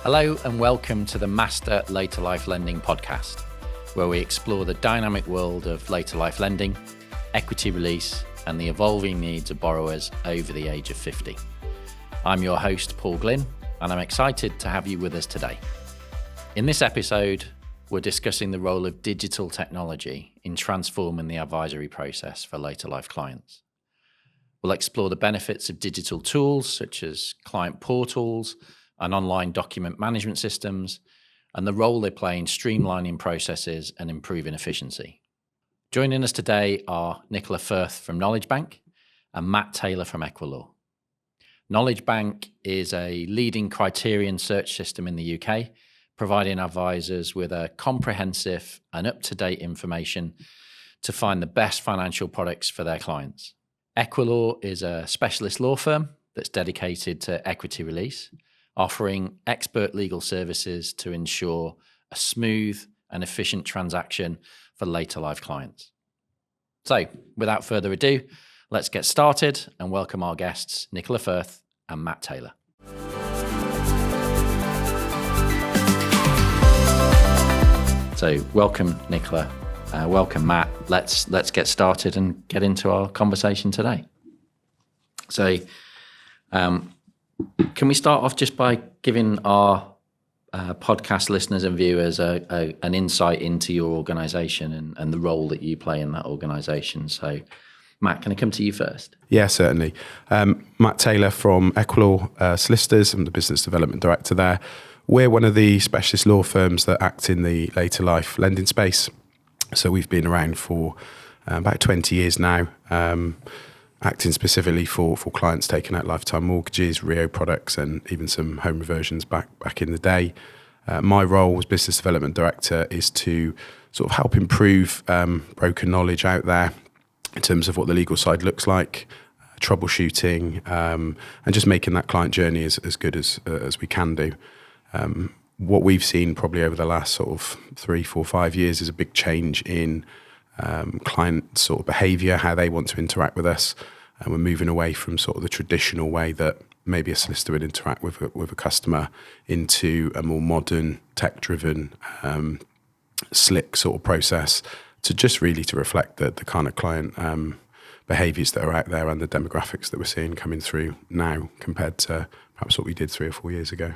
Hello and welcome to the Master Later Life Lending podcast, where we explore the dynamic world of later life lending, equity release, and the evolving needs of borrowers over the age of 50. I'm your host, Paul Glynn, and I'm excited to have you with us today. In this episode, we're discussing the role of digital technology in transforming the advisory process for later life clients. We'll explore the benefits of digital tools such as client portals and online document management systems, and the role they play in streamlining processes and improving efficiency. Joining us today are Nicola Firth from Knowledge Bank and Matt Taylor from Equilaw. Knowledge Bank is a leading criterion search system in the UK, providing advisors with a comprehensive and up-to-date information to find the best financial products for their clients. Equilaw is a specialist law firm that's dedicated to equity release, offering expert legal services to ensure a smooth and efficient transaction for later life clients. So, without further ado, let's get started and welcome our guests, Nicola Firth and Matt Taylor. So, welcome, Nicola. Welcome, Matt. Let's get started and get into our conversation today. So, can we start off just by giving our podcast listeners and viewers an insight into your organisation and the role that you play in that organisation? So, Matt, can I come to you first? Yeah, certainly. Matt Taylor from Equilaw Solicitors. I'm the Business Development Director there. We're one of the specialist law firms that act in the later life lending space. So we've been around for about 20 years now, acting specifically for clients taking out lifetime mortgages, REO products, and even some home reversions back in the day. My role as Business Development Director is to sort of help improve broker knowledge out there in terms of what the legal side looks like, troubleshooting, and just making that client journey as good as we can do. What we've seen probably over the last sort of 3, 4, 5 years is a big change in client sort of behaviour, how they want to interact with us. And we're moving away from sort of the traditional way that maybe a solicitor would interact with a customer into a more modern, tech-driven, slick sort of process to just really to reflect the kind of client behaviours that are out there and the demographics that we're seeing coming through now compared to perhaps what we did 3 or 4 years ago.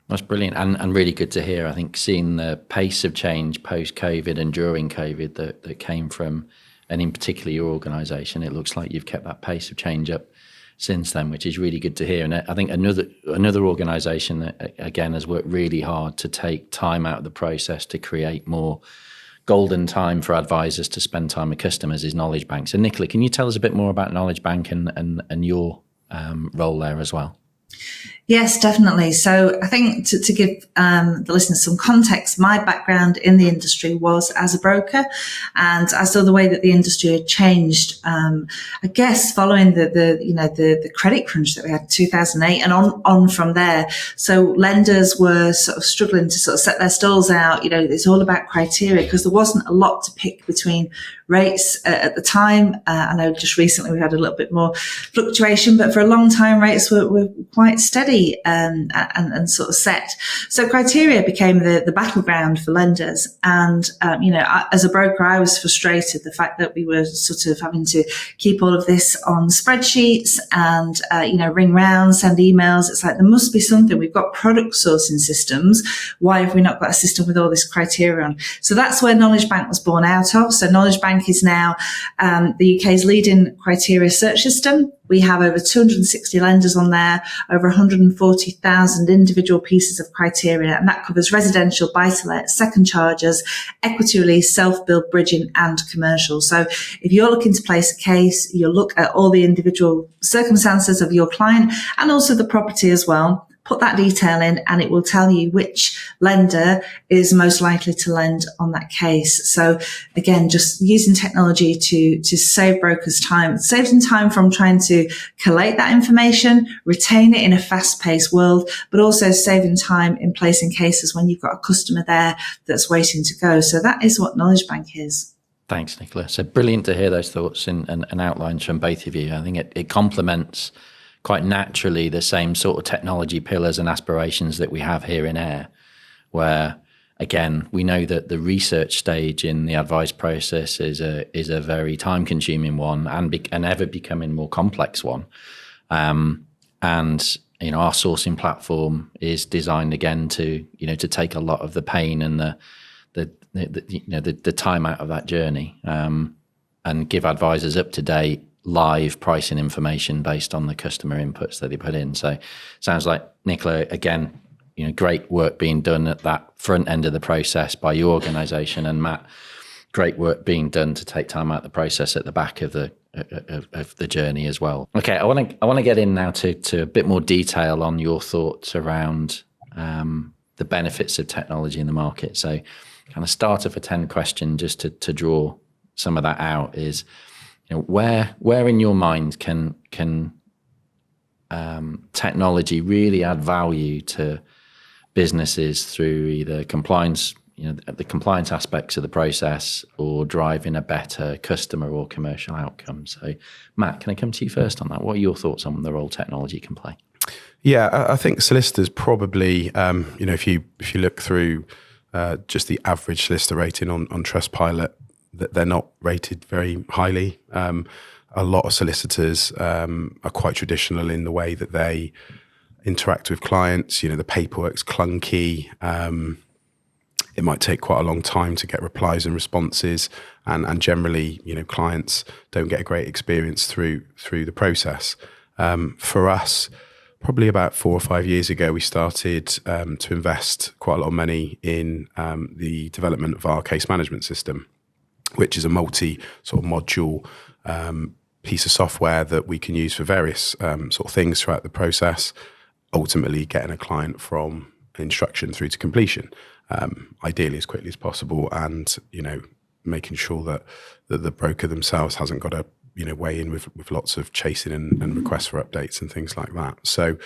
That's brilliant and really good to hear. I think seeing the pace of change post-COVID and during COVID that came from, and in particular your organisation, it looks like you've kept that pace of change up since then, which is really good to hear. And I think another organisation that, again, has worked really hard to take time out of the process to create more golden time for advisors to spend time with customers is Knowledge Bank. So Nicola, can you tell us a bit more about Knowledge Bank and your role there as well? Yes, definitely. So I think to give the listeners some context, my background in the industry was as a broker, and I saw the way that the industry had changed. I guess following the credit crunch that we had in 2008 and on from there. So lenders were sort of struggling to sort of set their stalls out. You know, it's all about criteria because there wasn't a lot to pick between rates at the time. I know just recently we had a little bit more fluctuation, but for a long time rates were quite steady and sort of set. So criteria became the battleground for lenders. And, as a broker, I was frustrated the fact that we were sort of having to keep all of this on spreadsheets and, ring round, send emails. It's like, there must be something. We've got product sourcing systems. Why have we not got a system with all this criteria on? So that's where Knowledge Bank was born out of. So Knowledge Bank is now the UK's leading criteria search system. We have over 260 lenders on there, over 140,000 individual pieces of criteria, and that covers residential, buy-to-let, second charges, equity release, self-build, bridging, and commercial. So if you're looking to place a case, you'll look at all the individual circumstances of your client and also the property as well. Put that detail in and it will tell you which lender is most likely to lend on that case. So again, just using technology to save brokers time, save them time from trying to collate that information, retain it in a fast-paced world, but also saving time in placing cases when you've got a customer there that's waiting to go. So that is what Knowledge Bank is. Thanks, Nicola. So brilliant to hear those thoughts and outlines from both of you. I think it complements quite naturally the same sort of technology pillars and aspirations that we have here in AIR, where again, we know that the research stage in the advice process is a very time-consuming one and ever becoming more complex one. And our sourcing platform is designed again to take a lot of the pain and the time out of that journey, and give advisors up to date live pricing information based on the customer inputs that they put in. So, sounds like Nicola, again, great work being done at that front end of the process by your organisation, and Matt, great work being done to take time out of the process at the back of the journey as well. Okay, I want to get in now to a bit more detail on your thoughts around the benefits of technology in the market. So, kind of starter for 10 question, just to draw some of that out, is where in your mind can technology really add value to businesses through either compliance, the compliance aspects of the process, or driving a better customer or commercial outcome. So, Matt, can I come to you first on that? What are your thoughts on the role technology can play? Yeah, I think solicitors probably, if you look through just the average solicitor rating on Trustpilot, that they're not rated very highly. A lot of solicitors are quite traditional in the way that they interact with clients. The paperwork's clunky. It might take quite a long time to get replies and responses, and generally, clients don't get a great experience through the process. For us, probably about 4 or 5 years ago, we started to invest quite a lot of money in the development of our case management system, which is a multi sort of module piece of software that we can use for various sort of things throughout the process, ultimately getting a client from instruction through to completion, ideally as quickly as possible, and making sure that the broker themselves hasn't got to weigh in with lots of chasing and requests for updates and things like that. So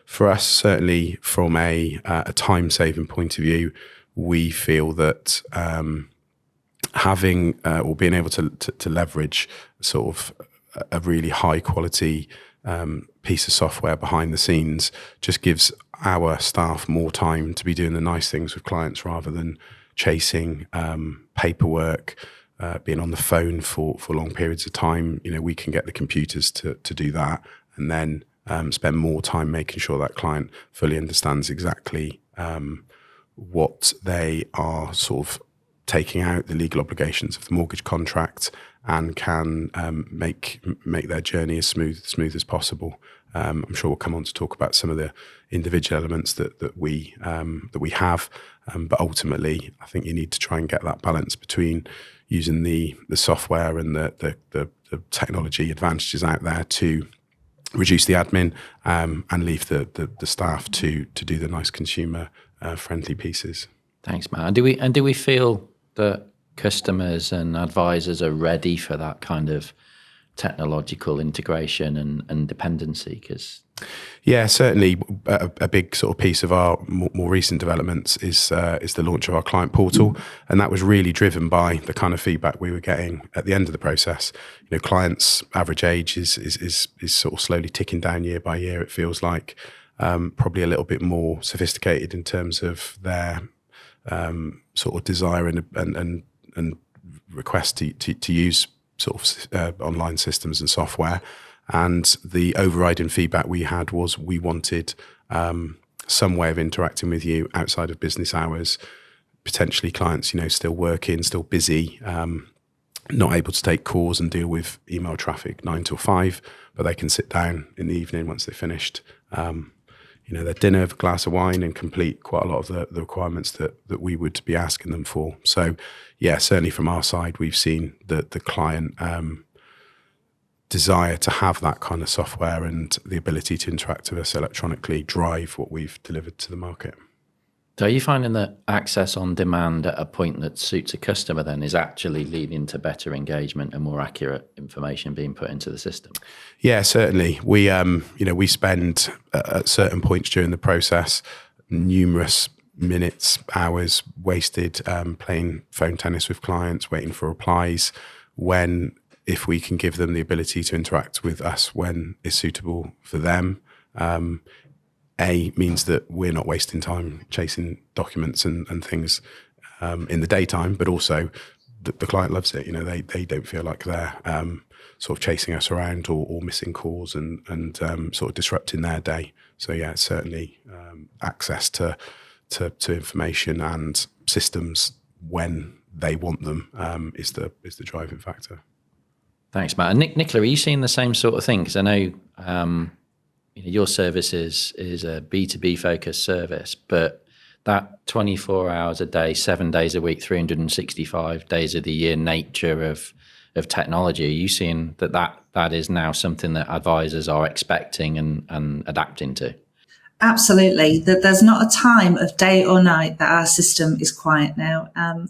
for us, certainly from a time saving point of view, we feel that having or being able to leverage sort of a really high quality piece of software behind the scenes just gives our staff more time to be doing the nice things with clients rather than chasing paperwork, being on the phone for long periods of time. We can get the computers to do that, and then spend more time making sure that client fully understands exactly what they are sort of taking out, the legal obligations of the mortgage contract, and can make their journey as smooth as possible. I'm sure we'll come on to talk about some of the individual elements that we have, but ultimately, I think you need to try and get that balance between using the software and the technology advantages out there to reduce the admin, and leave the staff to do the nice consumer friendly pieces. Thanks, Matt. And do we feel that customers and advisors are ready for that kind of technological integration and dependency? Yeah, certainly a big sort of piece of our more recent developments is the launch of our client portal, and that was really driven by the kind of feedback we were getting at the end of the process. Clients' average age is sort of slowly ticking down year by year. It feels like probably a little bit more sophisticated in terms of their sort of desire and request to use sort of online systems and software. And the overriding feedback we had was we wanted some way of interacting with you outside of business hours. Potentially clients, still working, still busy, not able to take calls and deal with email traffic 9 till 5, but they can sit down in the evening once they've finished their dinner with a glass of wine and complete quite a lot of the requirements that we would be asking them for. So yeah, certainly from our side, we've seen the client desire to have that kind of software and the ability to interact with us electronically drive what we've delivered to the market. So are you finding that access on demand at a point that suits a customer then is actually leading to better engagement and more accurate information being put into the system? Yeah, certainly. We spend at certain points during the process numerous minutes, hours wasted playing phone tennis with clients, waiting for replies, when if we can give them the ability to interact with us when it's suitable for them, means that we're not wasting time chasing documents and things in the daytime, but also the client loves it. They don't feel like they're sort of chasing us around or missing calls and sort of disrupting their day. So yeah, it's certainly access to information and systems when they want them is the driving factor. Thanks, Matt. And Nicola, are you seeing the same sort of thing? Because I know your service is a B2B focused service, but that 24 hours a day, 7 days a week, 365 days of the year nature of technology, are you seeing that is now something that advisors are expecting and adapting to? Absolutely. That there's not a time of day or night that our system is quiet now.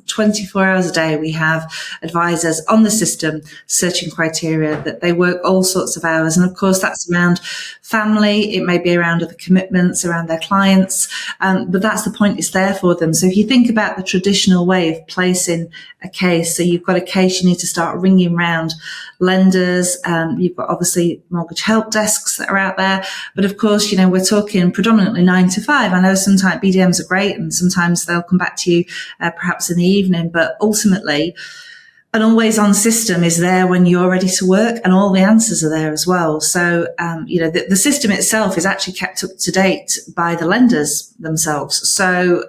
24 hours a day, we have advisors on the system searching criteria, that they work all sorts of hours. And of course, that's around family. It may be around other commitments, around their clients. But that's the point, it's there for them. So if you think about the traditional way of placing a case, so you've got a case, you need to start ringing round lenders. You've got obviously mortgage help desks that are out there. But of course, we're talking predominantly 9 to 5. I know sometimes BDMs are great and sometimes they'll come back to you perhaps in the evening, but ultimately an always on system is there when you're ready to work, and all the answers are there as well. So, the system itself is actually kept up to date by the lenders themselves. So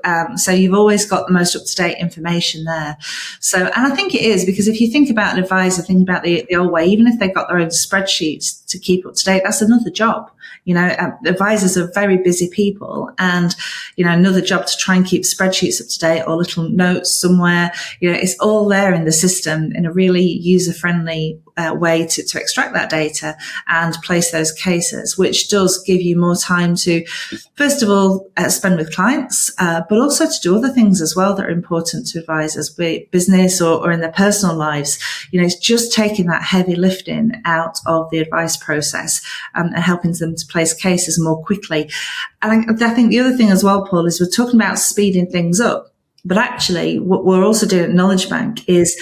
you've always got the most up to date information there. So, and I think it is, because if you think about an advisor, think about the old way, even if they've got their own spreadsheets to keep up to date, that's another job. Advisors are very busy people, and, another job to try and keep spreadsheets up to date or little notes somewhere. It's all there in the system in a really user-friendly way to extract that data and place those cases, which does give you more time to, first of all, spend with clients, but also to do other things as well that are important to advisors, be it business or in their personal lives. It's just taking that heavy lifting out of the advice process and helping them to place cases more quickly. And I think the other thing as well, Paul, is we're talking about speeding things up, but actually what we're also doing at Knowledge Bank is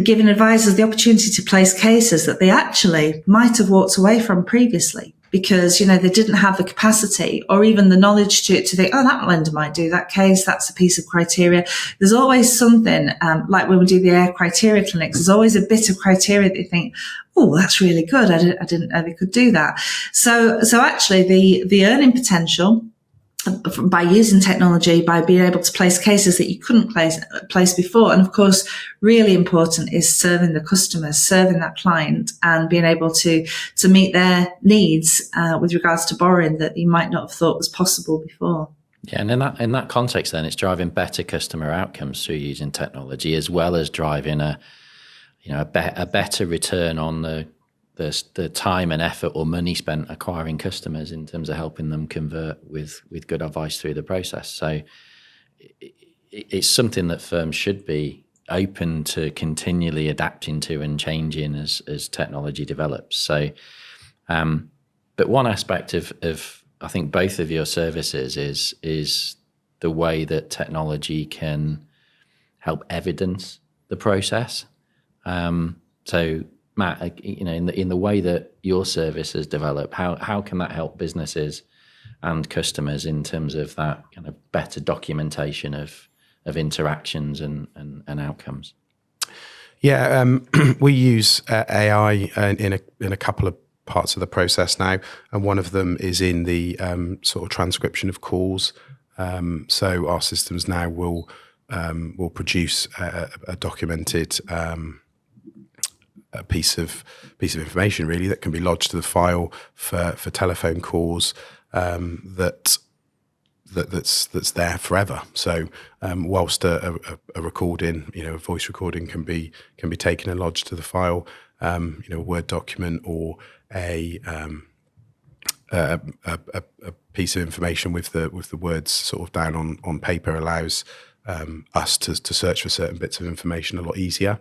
giving advisors the opportunity to place cases that they actually might have walked away from previously because, they didn't have the capacity or even the knowledge to think, oh, that lender might do that case. That's a piece of criteria. There's always something, like when we do the AIR criteria clinics, there's always a bit of criteria that you think, oh, that's really good. I didn't know they could do that. So actually the earning potential by using technology, by being able to place cases that you couldn't place before. And of course, really important is serving the customers, serving that client and being able to meet their needs with regards to borrowing that you might not have thought was possible before. Yeah, and in that context then, it's driving better customer outcomes through using technology, as well as driving a better return on the time and effort or money spent acquiring customers in terms of helping them convert with good advice through the process. So it's something that firms should be open to continually adapting to and changing as technology develops. So, but one aspect of I think both of your services is the way that technology can help evidence the process. So Matt, in the way that your service has developed, how can that help businesses and customers in terms of that kind of better documentation of interactions and outcomes? Yeah, we use AI in a couple of parts of the process now, and one of them is in the sort of transcription of calls. So our systems now will produce a documented a piece of information really that can be lodged to the file for telephone calls that's there forever. So whilst a recording, a voice recording can be taken and lodged to the file, a Word document or a piece of information with the words sort of down on paper allows us to search for certain bits of information a lot easier.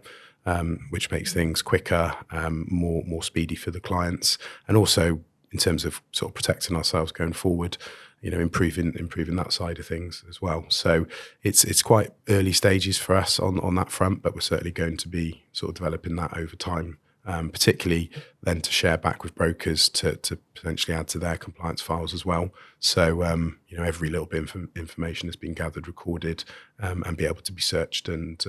Which makes things quicker, more speedy for the clients, and also in terms of sort of protecting ourselves going forward, improving that side of things as well. So it's quite early stages for us on that front, but we're certainly going to be sort of developing that over time particularly then to share back with brokers to potentially add to their compliance files as well. So, every little bit of information has been gathered, recorded, and be able to be searched and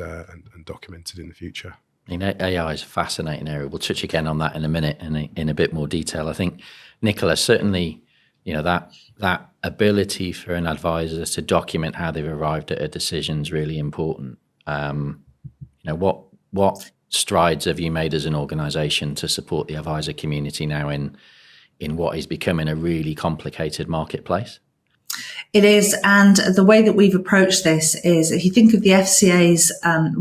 documented in the future. AI is a fascinating area. We'll touch again on that in a minute and in a bit more detail. I think, Nicola, certainly, that ability for an advisor to document how they've arrived at a decision is really important. What strides have you made as an organisation to support the advisor community now in what is becoming a really complicated marketplace? It is, and the way that we've approached this is, if you think of the FCA's,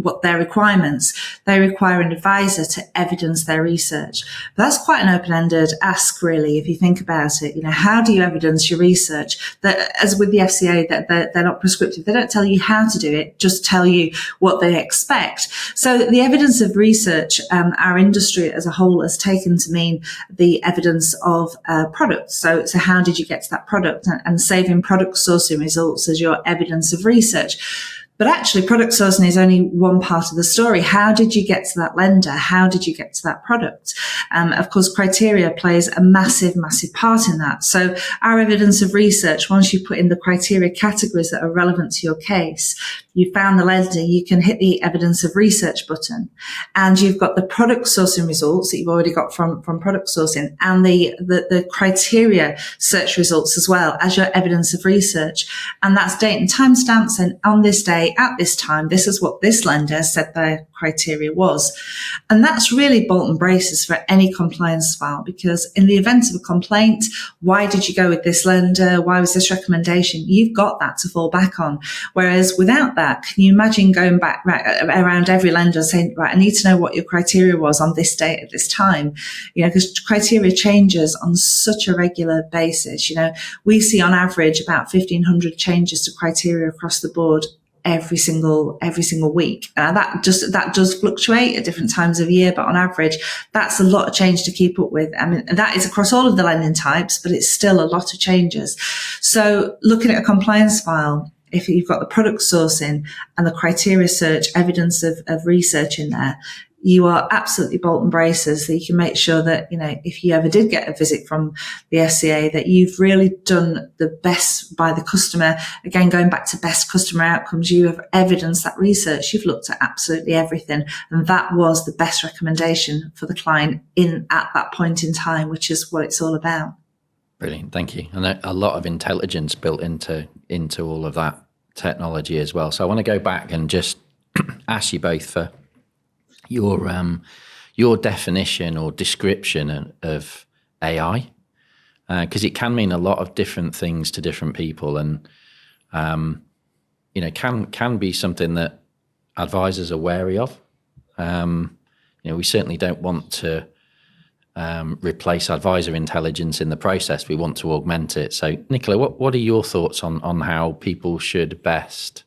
what their requirements, they require an advisor to evidence their research. But that's quite an open-ended ask, really, if you think about it. How do you evidence your research? That, as with the FCA, that they're not prescriptive. They don't tell you how to do it, just tell you what they expect. So the evidence of research, our industry as a whole has taken to mean the evidence of products. So how did you get to that product, and saving product sourcing results as your evidence of research. But actually, product sourcing is only one part of the story. How did you get to that lender? How did you get to that product? Of course, criteria plays a massive, massive part in that. So our evidence of research, once you put in the criteria categories that are relevant to your case, you found the lender, you can hit the evidence of research button, and you've got the product sourcing results that you've already got from product sourcing, and the criteria search results as well as your evidence of research. And that's date and timestamps, and on this day, at this time, this is what this lender said their criteria was. And that's really bolt and braces for any compliance file, because in the event of a complaint, why did you go with this lender? Why was this recommendation? You've got that to fall back on. Whereas without that, can you imagine going back around every lender saying, right, I need to know what your criteria was on this date at this time? Because criteria changes on such a regular basis. We see on average about 1,500 changes to criteria across the board every single week. That does fluctuate at different times of year, but on average, that's a lot of change to keep up with. I mean, that is across all of the lending types, but it's still a lot of changes. So looking at a compliance file, if you've got the product sourcing and the criteria search, evidence of research in there, you are absolutely bolt and braces, that you can make sure that, if you ever did get a visit from the FCA, that you've really done the best by the customer. Again, going back to best customer outcomes, you have evidenced that research. You've looked at absolutely everything. And that was the best recommendation for the client at that point in time, which is what it's all about. Brilliant. Thank you. And a lot of intelligence built into all of that technology as well. So I want to go back and just ask you both for your definition or description of AI, because it can mean a lot of different things to different people, and can be something that advisors are wary of. We certainly don't want to replace advisor intelligence in the process. We want to augment it. So, Nicola, what are your thoughts on how people should best,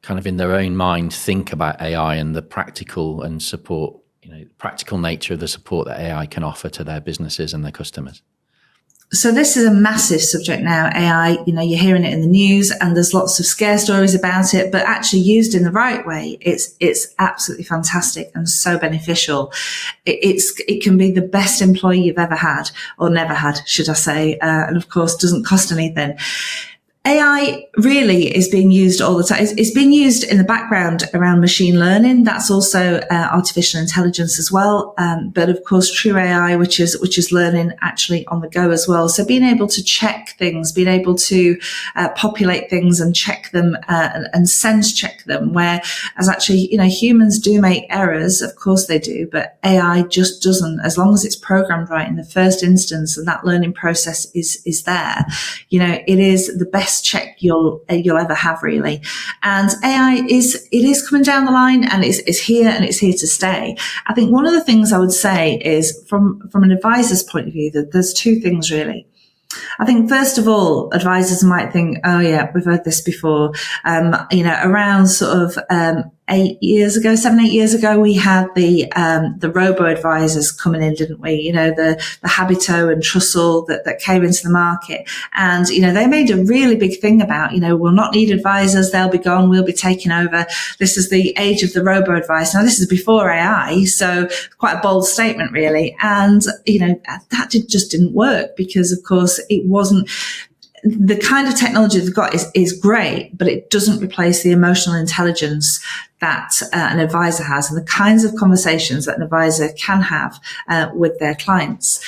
kind of in their own mind, think about AI and the practical and support, practical nature of the support that AI can offer to their businesses and their customers? So this is a massive subject now, AI. You're hearing it in the news, and there's lots of scare stories about it, but actually used in the right way, it's absolutely fantastic and so beneficial. It can be the best employee you've ever had, or never had, should I say, and of course doesn't cost anything. AI really is being used all the time. It's being used in the background around machine learning. That's also artificial intelligence as well. But of course, true AI, which is learning actually on the go as well. So being able to check things, being able to populate things and check them and sense check them, whereas actually, humans do make errors. Of course they do, but AI just doesn't. As long as it's programmed right in the first instance and that learning process is there, it is the best check you'll ever have, really. And AI is coming down the line, and it's here, and it's here to stay. I think one of the things I would say is, from an advisor's point of view, that there's two things really. I think, first of all, advisors might think, oh yeah, we've heard this before, around sort of 7, 8 years ago, we had the robo advisors coming in, didn't we? You know, the Habito and Trussell that came into the market. And, you know, they made a really big thing about, you know, we'll not need advisors. They'll be gone. We'll be taking over. This is the age of the robo advisor. Now, this is before AI. So quite a bold statement, really. And, you know, that just didn't work because, of course, it wasn't. The kind of technology they've got is great, but it doesn't replace the emotional intelligence that an advisor has and the kinds of conversations that an advisor can have with their clients.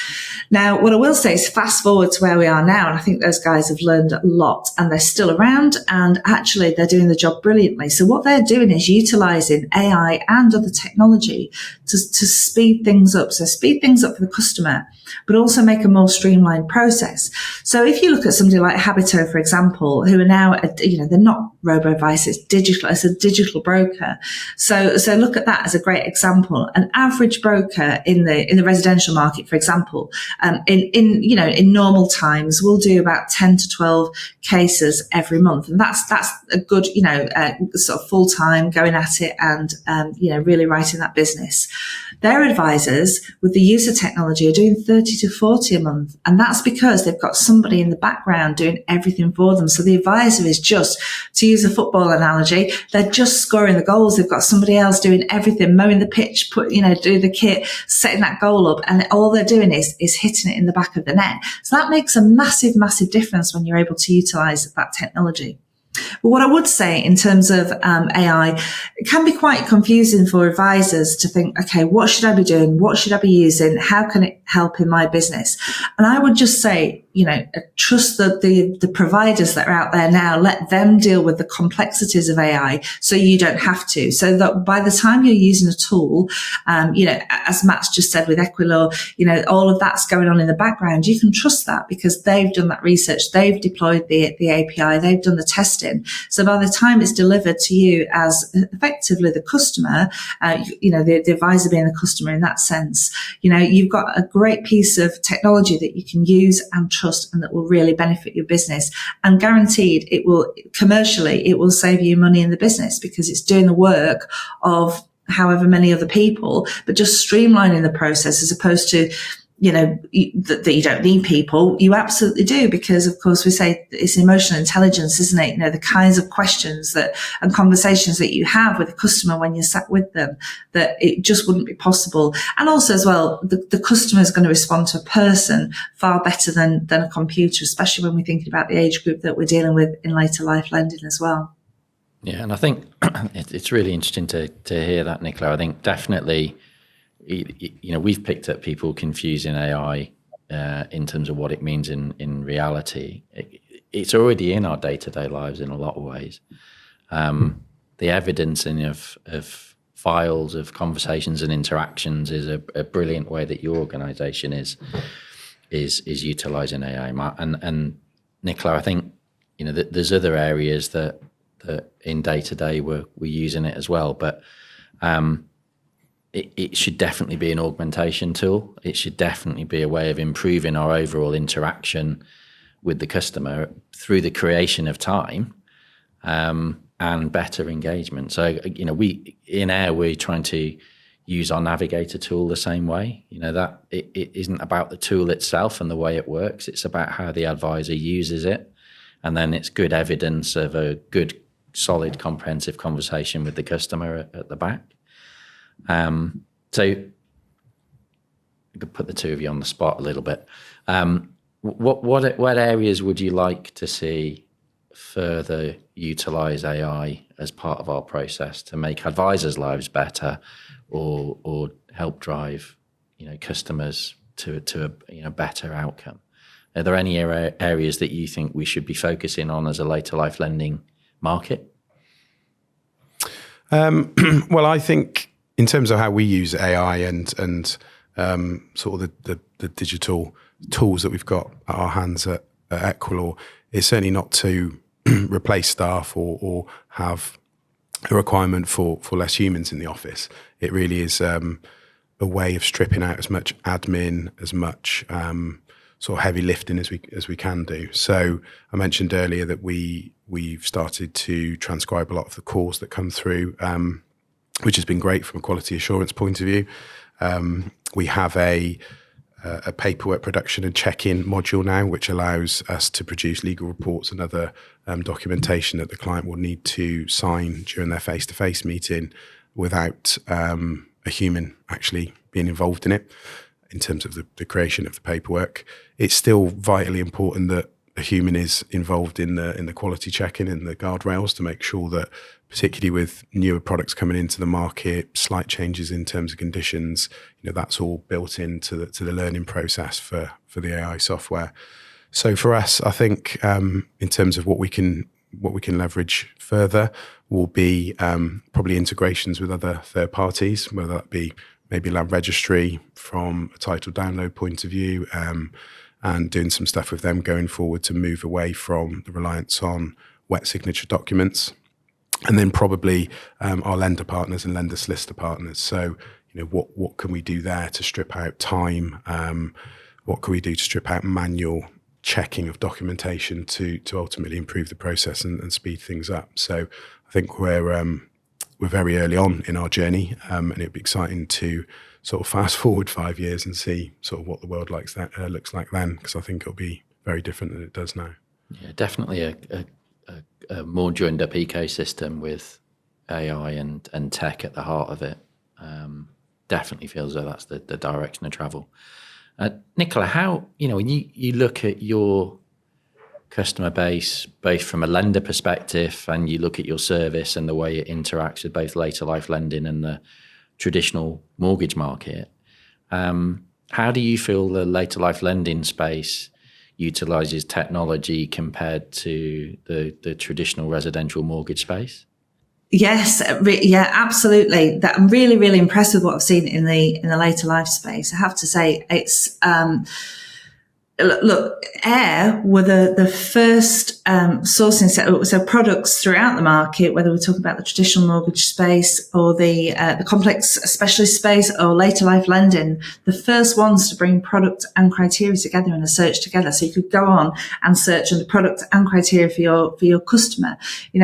Now, what I will say is fast forward to where we are now, and I think those guys have learned a lot and they're still around and actually they're doing the job brilliantly. So what they're doing is utilizing AI and other technology to speed things up. So speed things up for the customer, but also make a more streamlined process. So if you look at somebody like Habito, for example, who are now, you know, they're not robo-advice, it's digital, it's a digital broker. So look at that as a great example. An average broker in the residential market, for example, in normal times, will do about 10 to 12 cases every month. And that's a good, you know, sort of full time going at it and, you know, really writing that business. Their advisors with the use of technology are doing 30 to 40 a month. And that's because they've got somebody in the background doing everything for them. So the advisor is just, to use a football analogy, they're just scoring the goals. They've got somebody else doing everything, mowing the pitch, do the kit, setting that goal up. And all they're doing is hitting it in the back of the net. So that makes a massive, massive difference when you're able to utilize that technology. But what I would say in terms of AI, it can be quite confusing for advisors to think, okay, what should I be doing? What should I be using? How can it help in my business? And I would just say, you know, trust the providers that are out there now. Let them deal with the complexities of AI so you don't have to. So that by the time you're using a tool, you know, as Matt's just said with Equilaw, you know, all of that's going on in the background. You can trust that because they've done that research. They've deployed the API. They've done the testing. So by the time it's delivered to you as effectively the customer, you know, the advisor being the customer in that sense, you know, you've got a great piece of technology that you can use and trust and that will really benefit your business. And guaranteed it will, commercially, it will save you money in the business because it's doing the work of however many other people, but just streamlining the process as opposed to, you know, that you don't need people. You absolutely do, because of course we say it's emotional intelligence, isn't it? You know, the kinds of questions that and conversations that you have with a customer when you're sat with them, that it just wouldn't be possible. And also as well, the customer is going to respond to a person far better than a computer, especially when we're thinking about the age group that we're dealing with in later life lending as well. Yeah, and I think it's really interesting to hear that, Nicola. I think definitely, you know, we've picked up people confusing AI in terms of what it means in reality. It's already in our day-to-day lives in a lot of ways. The evidencing of files, of conversations and interactions is a brilliant way that your organisation is utilising AI. And Nicola, I think, you know, there's other areas that in day-to-day we're using it as well, but it should definitely be an augmentation tool. It should definitely be a way of improving our overall interaction with the customer through the creation of time and better engagement. So, you know, we're trying to use our navigator tool the same way. You know, that it isn't about the tool itself and the way it works. It's about how the advisor uses it. And then it's good evidence of a good, solid, comprehensive conversation with the customer at the back. So I could put the two of you on the spot a little bit. What areas would you like to see further utilize AI as part of our process to make advisors' lives better, or help drive, you know, customers to a, you know, better outcome? Are there any areas that you think we should be focusing on as a later life lending market? Well, I think in terms of how we use AI and sort of the digital tools that we've got at our hands at Equilaw, it's certainly not to replace staff or have a requirement for less humans in the office. It really is a way of stripping out as much admin, as much sort of heavy lifting as we can do. So I mentioned earlier that we've started to transcribe a lot of the calls that come through, which has been great from a quality assurance point of view. We have a paperwork production and check-in module now, which allows us to produce legal reports and other documentation that the client will need to sign during their face-to-face meeting without a human actually being involved in it, in terms of the creation of the paperwork. It's still vitally important that a human is involved in the quality checking and the guardrails to make sure that, particularly with newer products coming into the market, slight changes in terms of conditions, that's all built into the learning process for the AI software. So for us, I think in terms of what we can leverage further will be probably integrations with other third parties, whether that be maybe land registry from a title download point of view, and doing some stuff with them going forward to move away from the reliance on wet signature documents. And then probably our lender partners and lender solicitor partners. So, what can we do there to strip out time? What can we do to strip out manual checking of documentation to ultimately improve the process and speed things up? So I think we're very early on in our journey, and it'd be exciting to sort of fast forward 5 years and see sort of what the world looks like then, because I think it'll be very different than it does now. Yeah, definitely a more joined up ecosystem with AI and tech at the heart of it. Definitely feels though that's the direction of travel. Nicola, how, when you look at your customer base, both from a lender perspective, and you look at your service and the way it interacts with both later life lending and the traditional mortgage market, how do you feel the later life lending space utilizes technology compared to the traditional residential mortgage space? Yes, yeah, absolutely. That I'm really, really impressed with what I've seen in the later life space. I have to say, it's look, Air were the first sourcing set, so products throughout the market, whether we're talking about the traditional mortgage space or the complex specialist space or later life lending, the first ones to bring product and criteria together in a search together. So you could go on and search under product and criteria for your customer.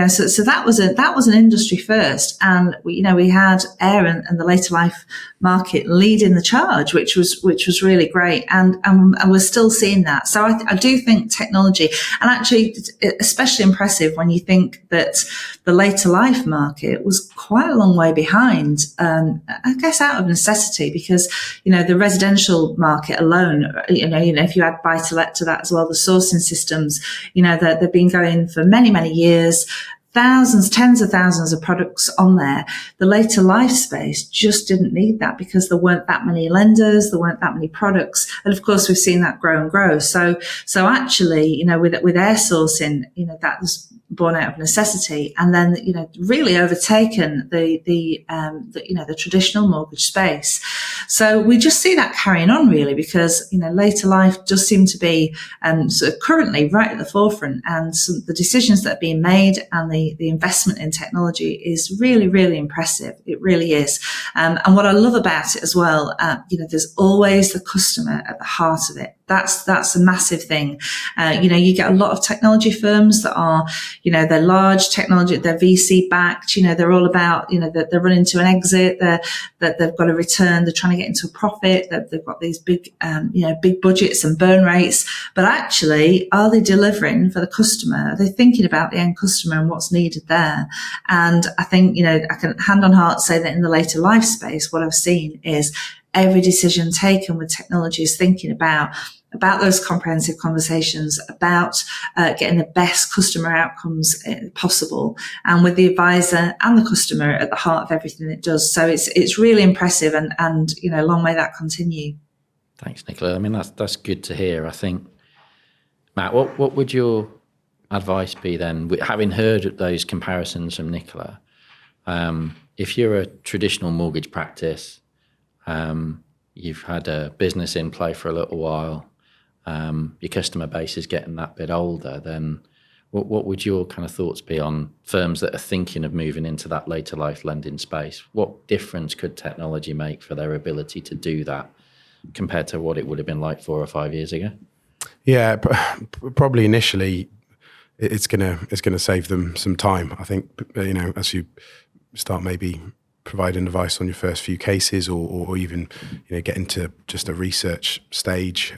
So that was an industry first, and we had Air and the later life market leading the charge, which was really great, and we're still seeing that. So I do think technology, and actually especially impressive when you think that the later life market was quite a long way behind, I guess out of necessity, because the residential market alone, if you add buy to let to that as well, the sourcing systems, that they've been going for many, many years. Thousands, tens of thousands of products on there. The later life space just didn't need that because there weren't that many lenders, there weren't that many products. And of course, we've seen that grow and grow. So actually, with air sourcing, that was born out of necessity, and then, really overtaken the traditional mortgage space. So we just see that carrying on really, because, later life does seem to be, sort of currently right at the forefront, and the decisions that are being made and the investment in technology is really, really impressive. It really is. And what I love about it as well, there's always the customer at the heart of it. That's a massive thing. You get a lot of technology firms that are, they're large technology, they're VC backed, they're all about, they're running to an exit, that they've got a return, they're trying to get into a profit, they've got these big, big budgets and burn rates. But actually, are they delivering for the customer? Are they thinking about the end customer and what's needed there? And I think, I can hand on heart say that in the later life space, what I've seen is every decision taken with technology is thinking about those comprehensive conversations, about getting the best customer outcomes possible, and with the advisor and the customer at the heart of everything it does. So it's really impressive, and long may that continue. Thanks, Nicola. I mean, that's good to hear. I think, Matt, what would your advice be then, having heard those comparisons from Nicola? If you're a traditional mortgage practice, you've had a business in play for a little while, your customer base is getting that bit older, then what would your kind of thoughts be on firms that are thinking of moving into that later life lending space? What difference could technology make for their ability to do that compared to what it would have been like 4 or 5 years ago? Yeah, probably initially it's gonna save them some time. I think, as you start maybe providing advice on your first few cases, or even get into just a research stage.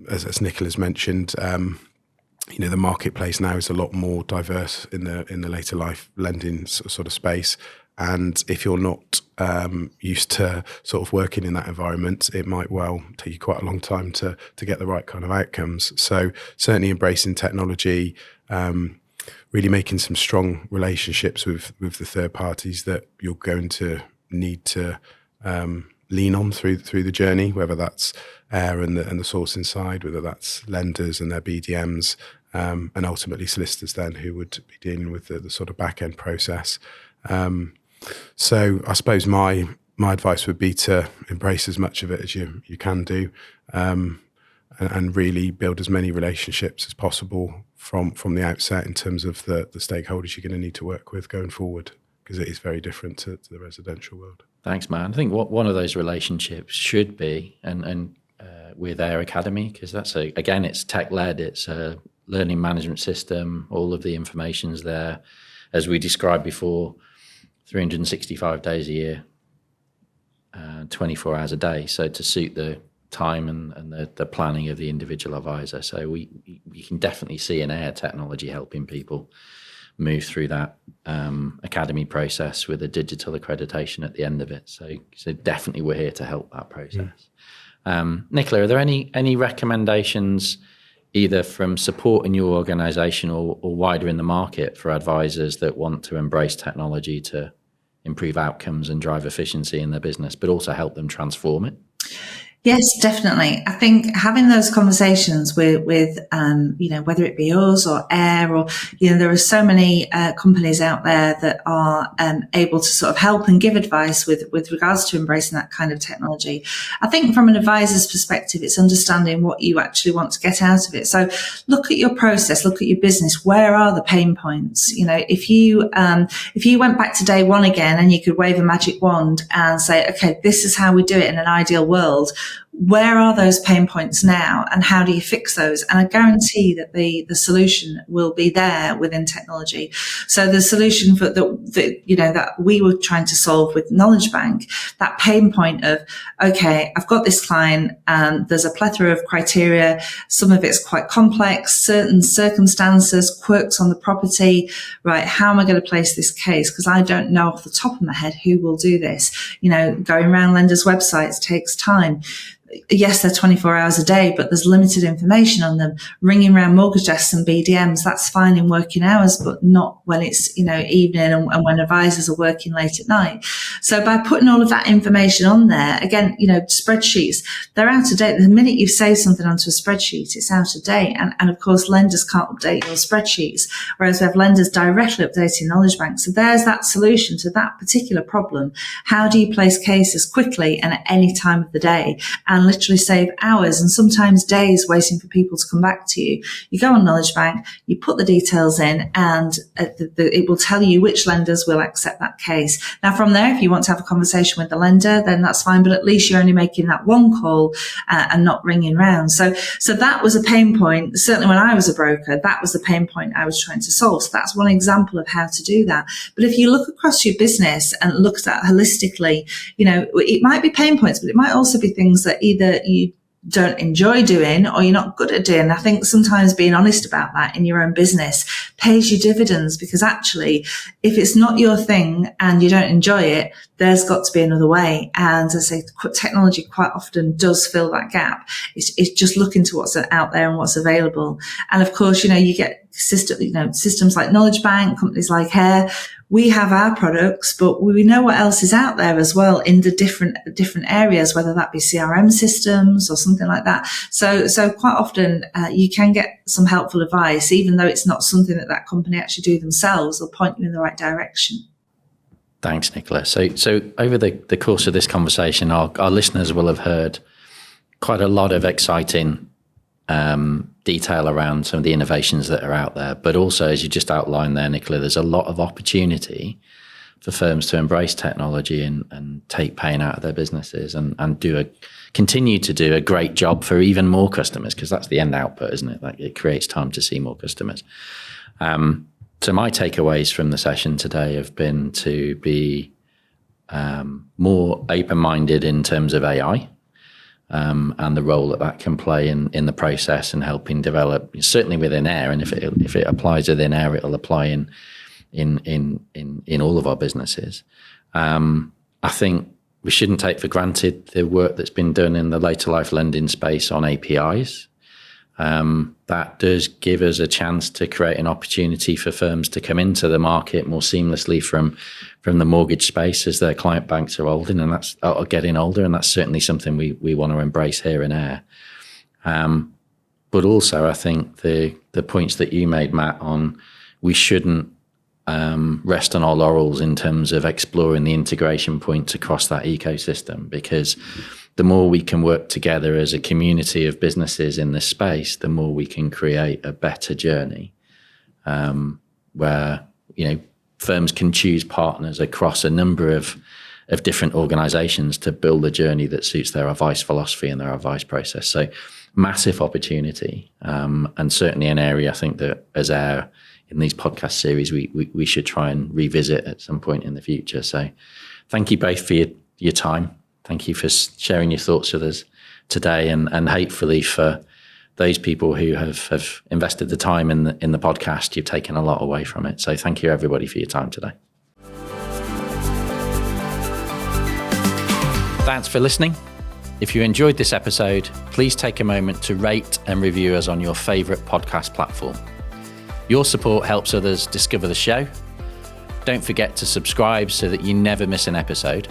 As Nicola's mentioned, the marketplace now is a lot more diverse in the later life lending sort of space. And if you're not used to sort of working in that environment, it might well take you quite a long time to get the right kind of outcomes. So certainly embracing technology, really making some strong relationships with the third parties that you're going to need to lean on through the journey, whether that's AIR and the sourcing side, whether that's lenders and their BDMs, and ultimately solicitors then who would be dealing with the sort of back end process. So I suppose my advice would be to embrace as much of it as you can do, and really build as many relationships as possible from the outset in terms of the stakeholders you're going to need to work with going forward, because it is very different to the residential world. Thanks, man. I think one of those relationships should be and with Air Academy, because that's it's tech led. It's a learning management system. All of the information's there, as we described before. 365 days a year, 24 hours a day. So to suit the time and the planning of the individual advisor. So you can definitely see an AIR technology helping people move through that academy process with a digital accreditation at the end of it. So definitely we're here to help that process. Nicola, are there any recommendations either from support in your organisation or wider in the market for advisors that want to embrace technology to improve outcomes and drive efficiency in their business, but also help them transform it? Yes, definitely. I think having those conversations with whether it be us or AIR or, there are so many companies out there that are able to sort of help and give advice with regards to embracing that kind of technology. I think from an advisor's perspective, it's understanding what you actually want to get out of it. So look at your process, look at your business. Where are the pain points? If you went back to day one again and you could wave a magic wand and say, okay, this is how we do it in an ideal world, where are those pain points now and how do you fix those? And I guarantee that the solution will be there within technology. So the solution for that we were trying to solve with Knowledge Bank, that pain point of, okay, I've got this client and there's a plethora of criteria. Some of it's quite complex, certain circumstances, quirks on the property, right? How am I going to place this case? Because I don't know off the top of my head who will do this. Going around lenders' websites takes time. Yes, they're 24 hours a day, but there's limited information on them. Ringing around mortgage desks and BDMs, that's fine in working hours, but not when it's, evening and when advisors are working late at night. So by putting all of that information on there, again, spreadsheets, they're out of date. The minute you save something onto a spreadsheet, it's out of date. And of course, lenders can't update your spreadsheets, whereas we have lenders directly updating Knowledge Bank. So there's that solution to that particular problem. How do you place cases quickly and at any time of the day? And literally save hours and sometimes days waiting for people to come back to you. You go on Knowledge Bank, you put the details in, and it will tell you which lenders will accept that case. Now, from there, if you want to have a conversation with the lender, then that's fine, but at least you're only making that one call and not ringing round. So that was a pain point. Certainly when I was a broker, that was the pain point I was trying to solve. So that's one example of how to do that. But if you look across your business and look at that holistically, it might be pain points, but it might also be things that either you don't enjoy doing or you're not good at doing. I think sometimes being honest about that in your own business pays you dividends, because actually if it's not your thing and you don't enjoy it, there's got to be another way. And as I say, technology quite often does fill that gap. It's just looking to what's out there and what's available. And of course, you get systems like Knowledge Bank, companies like AIR. We have our products, but we know what else is out there as well in the different areas, whether that be CRM systems or something like that. So quite often you can get some helpful advice, even though it's not something that company actually do themselves. They'll point you in the right direction. Thanks, Nicola. So over the course of this conversation, our listeners will have heard quite a lot of exciting detail around some of the innovations that are out there. But also, as you just outlined there, Nicola, there's a lot of opportunity for firms to embrace technology and take pain out of their businesses and continue to do a great job for even more customers, because that's the end output, isn't it? Like, it creates time to see more customers. So my takeaways from the session today have been to be more open-minded in terms of AI and the role that can play in the process and helping develop, certainly within Air. And if it applies within Air, it'll apply in all of our businesses. I think we shouldn't take for granted the work that's been done in the later life lending space on APIs. That does give us a chance to create an opportunity for firms to come into the market more seamlessly from the mortgage space as their client banks are getting older, and that's certainly something we want to embrace here in Air. But also, I think the points that you made, Matt, on we shouldn't rest on our laurels in terms of exploring the integration points across that ecosystem, because the more we can work together as a community of businesses in this space, the more we can create a better journey where, firms can choose partners across a number of different organizations to build a journey that suits their advice philosophy and their advice process. So massive opportunity, and certainly an area I think that as Air in these podcast series, we should try and revisit at some point in the future. So thank you both for your time. Thank you for sharing your thoughts with us today, and hopefully for those people who have invested the time in the podcast, you've taken a lot away from it. So thank you everybody for your time today. Thanks for listening. If you enjoyed this episode, please take a moment to rate and review us on your favorite podcast platform. Your support helps others discover the show. Don't forget to subscribe so that you never miss an episode,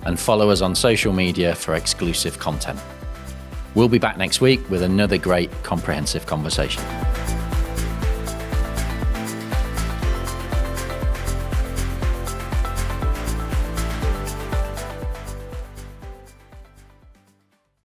and follow us on social media for exclusive content. We'll be back next week with another great comprehensive conversation.